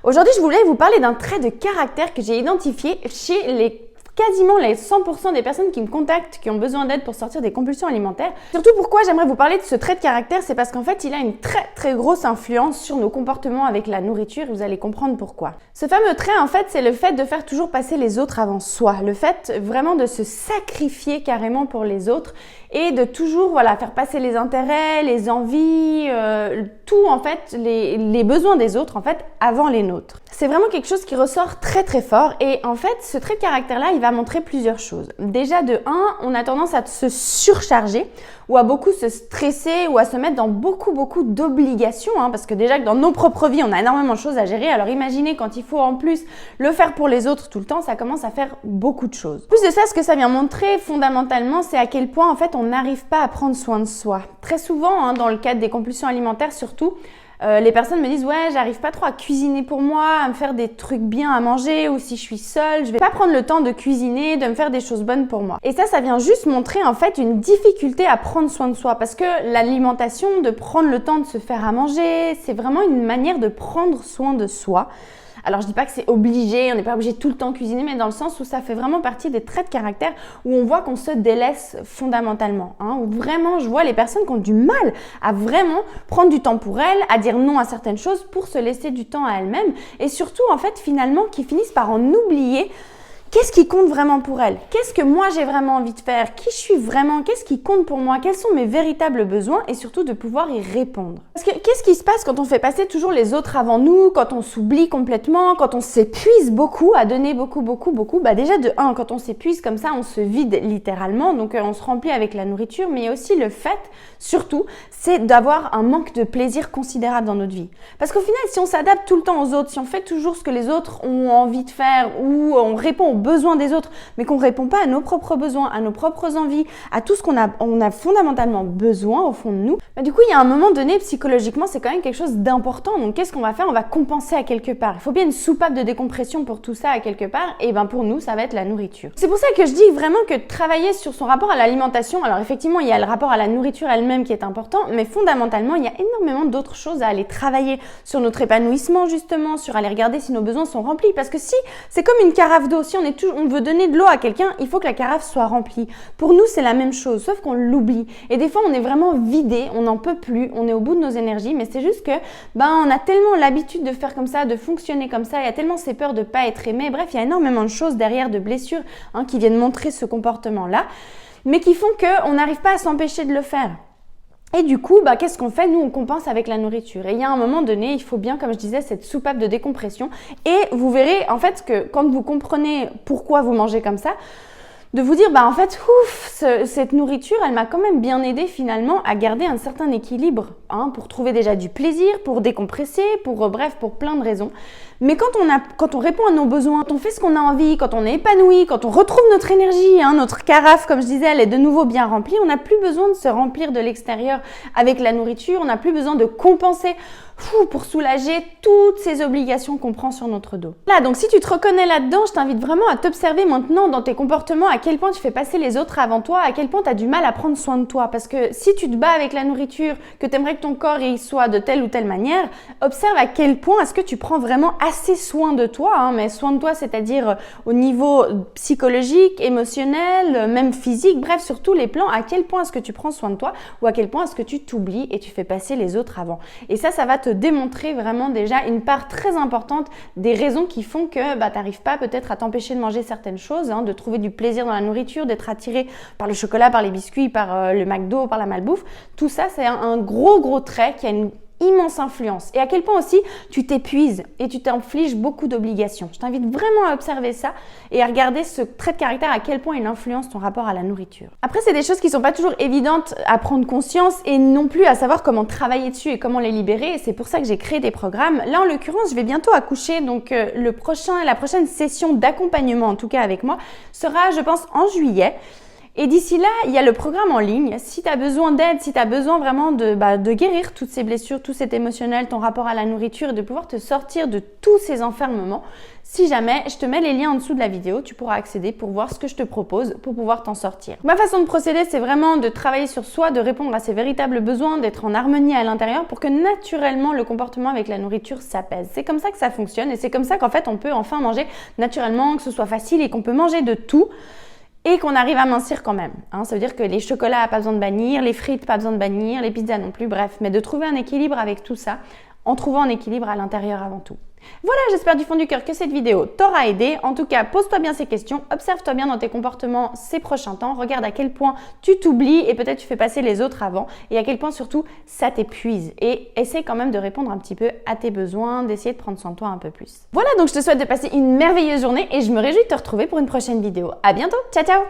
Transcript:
Aujourd'hui, je voulais vous parler d'un trait de caractère que j'ai identifié chez quasiment les 100% des personnes qui me contactent, qui ont besoin d'aide pour sortir des compulsions alimentaires. Surtout pourquoi j'aimerais vous parler de ce trait de caractère, c'est parce qu'en fait, il a une très grosse influence sur nos comportements avec la nourriture et vous allez comprendre pourquoi. Ce fameux trait, en fait, c'est le fait de faire toujours passer les autres avant soi, le fait vraiment de se sacrifier carrément pour les autres et de toujours faire passer les intérêts, les envies, tout en fait, les besoins des autres en fait avant les nôtres. C'est vraiment quelque chose qui ressort très fort et en fait, ce trait de caractère-là, il va montrer plusieurs choses. Déjà de 1, on a tendance à se surcharger ou à beaucoup se stresser ou à se mettre dans beaucoup d'obligations parce que déjà que dans nos propres vies, on a énormément de choses à gérer. Alors imaginez quand il faut en plus le faire pour les autres tout le temps, ça commence à faire beaucoup de choses. Plus de ça, ce que ça vient montrer fondamentalement, c'est à quel point en fait on n'arrive pas à prendre soin de soi. Très souvent, dans le cadre des compulsions alimentaires surtout, les personnes me disent « Ouais, j'arrive pas trop à cuisiner pour moi, à me faire des trucs bien à manger ou si je suis seule, je vais pas prendre le temps de cuisiner, de me faire des choses bonnes pour moi. » Et ça vient juste montrer en fait une difficulté à prendre soin de soi parce que l'alimentation, de prendre le temps de se faire à manger, c'est vraiment une manière de prendre soin de soi. Alors je dis pas que c'est obligé, on n'est pas obligé tout le temps cuisiner, mais dans le sens où ça fait vraiment partie des traits de caractère où on voit qu'on se délaisse fondamentalement. Où vraiment je vois les personnes qui ont du mal à vraiment prendre du temps pour elles, à dire non à certaines choses pour se laisser du temps à elles-mêmes et surtout en fait finalement qui finissent par en oublier qu'est-ce qui compte vraiment pour elles? Qu'est-ce que moi j'ai vraiment envie de faire? Qui je suis vraiment? Qu'est-ce qui compte pour moi? Quels sont mes véritables besoins? Et surtout de pouvoir y répondre. Parce que qu'est-ce qui se passe quand on fait passer toujours les autres avant nous, quand on s'oublie complètement, quand on s'épuise beaucoup, à donner beaucoup? Déjà de 1, quand on s'épuise comme ça, on se vide littéralement, donc on se remplit avec la nourriture, mais il y a aussi le fait, surtout, c'est d'avoir un manque de plaisir considérable dans notre vie. Parce qu'au final, si on s'adapte tout le temps aux autres, si on fait toujours ce que les autres ont envie de faire ou on répond aux besoins des autres, mais qu'on ne répond pas à nos propres besoins, à nos propres envies, à tout ce qu'on a fondamentalement besoin au fond de nous, du coup, il y a un moment donné, psychologiquement, c'est quand même quelque chose d'important. Donc, qu'est-ce qu'on va faire? On va compenser à quelque part. Il faut bien une soupape de décompression pour tout ça à quelque part. Et pour nous, ça va être la nourriture. C'est pour ça que je dis vraiment que travailler sur son rapport à l'alimentation, alors effectivement, il y a le rapport à la nourriture elle-même qui est important, mais fondamentalement, il y a énormément d'autres choses à aller travailler sur notre épanouissement, justement, sur aller regarder si nos besoins sont remplis. Parce que si c'est comme une carafe d'eau, si on veut donner de l'eau à quelqu'un, il faut que la carafe soit remplie. Pour nous, c'est la même chose, sauf qu'on l'oublie. Et des fois, on est vraiment vidé, on n'en peut plus, on est au bout de nos énergies, mais c'est juste que on a tellement l'habitude de faire comme ça, de fonctionner comme ça, il y a tellement ces peurs de pas être aimé. Bref, il y a énormément de choses derrière, de blessures qui viennent montrer ce comportement-là, mais qui font qu'on n'arrive pas à s'empêcher de le faire. Et du coup, qu'est-ce qu'on fait? Nous, on compense avec la nourriture. Et il y a un moment donné, il faut bien, comme je disais, cette soupape de décompression. Et vous verrez, en fait, que quand vous comprenez pourquoi vous mangez comme ça, de vous dire, en fait, cette nourriture, elle m'a quand même bien aidé finalement à garder un certain équilibre, pour trouver déjà du plaisir, pour décompresser, pour plein de raisons. Mais quand on répond à nos besoins, quand on fait ce qu'on a envie, quand on est épanoui, quand on retrouve notre énergie, notre carafe, comme je disais, elle est de nouveau bien remplie, on n'a plus besoin de se remplir de l'extérieur avec la nourriture, on n'a plus besoin de compenser pour soulager toutes ces obligations qu'on prend sur notre dos. Là, donc si tu te reconnais là-dedans, je t'invite vraiment à t'observer maintenant dans tes comportements, à quel point tu fais passer les autres avant toi, à quel point tu as du mal à prendre soin de toi. Parce que si tu te bats avec la nourriture, que tu aimerais que ton corps il soit de telle ou telle manière, observe à quel point est-ce que tu prends vraiment assez soin de toi, mais soin de toi, c'est-à-dire au niveau psychologique, émotionnel, même physique, bref, sur tous les plans, à quel point est-ce que tu prends soin de toi ou à quel point est-ce que tu t'oublies et tu fais passer les autres avant. Et ça va te démontrer vraiment déjà une part très importante des raisons qui font que tu n'arrives pas peut-être à t'empêcher de manger certaines choses, de trouver du plaisir dans la nourriture, d'être attiré par le chocolat, par les biscuits, par le McDo, par la malbouffe. Tout ça, c'est un gros trait qui a une immense influence. Et à quel point aussi tu t'épuises et tu t'infliges beaucoup d'obligations. Je t'invite vraiment à observer ça et à regarder ce trait de caractère, à quel point il influence ton rapport à la nourriture. Après, c'est des choses qui sont pas toujours évidentes à prendre conscience et non plus à savoir comment travailler dessus et comment les libérer. Et c'est pour ça que j'ai créé des programmes. Là, en l'occurrence, je vais bientôt accoucher, donc la prochaine session d'accompagnement, en tout cas avec moi, sera, je pense, en juillet. Et d'ici là, il y a le programme en ligne. Si tu as besoin d'aide, si tu as besoin vraiment de guérir toutes ces blessures, tout cet émotionnel, ton rapport à la nourriture et de pouvoir te sortir de tous ces enfermements, si jamais, je te mets les liens en dessous de la vidéo, tu pourras accéder pour voir ce que je te propose pour pouvoir t'en sortir. Ma façon de procéder, c'est vraiment de travailler sur soi, de répondre à ses véritables besoins, d'être en harmonie à l'intérieur pour que naturellement le comportement avec la nourriture s'apaise. C'est comme ça que ça fonctionne et c'est comme ça qu'en fait on peut enfin manger naturellement, que ce soit facile et qu'on peut manger de tout. Et qu'on arrive à mincir quand même. Ça veut dire que les chocolats, pas besoin de bannir, les frites, pas besoin de bannir, les pizzas non plus, bref. Mais de trouver un équilibre avec tout ça, en trouvant un équilibre à l'intérieur avant tout. Voilà, j'espère du fond du cœur que cette vidéo t'aura aidé. En tout cas, pose-toi bien ces questions, observe-toi bien dans tes comportements ces prochains temps, regarde à quel point tu t'oublies et peut-être tu fais passer les autres avant et à quel point surtout ça t'épuise. Et essaie quand même de répondre un petit peu à tes besoins, d'essayer de prendre soin de toi un peu plus. Voilà, donc je te souhaite de passer une merveilleuse journée et je me réjouis de te retrouver pour une prochaine vidéo. À bientôt, ciao ciao!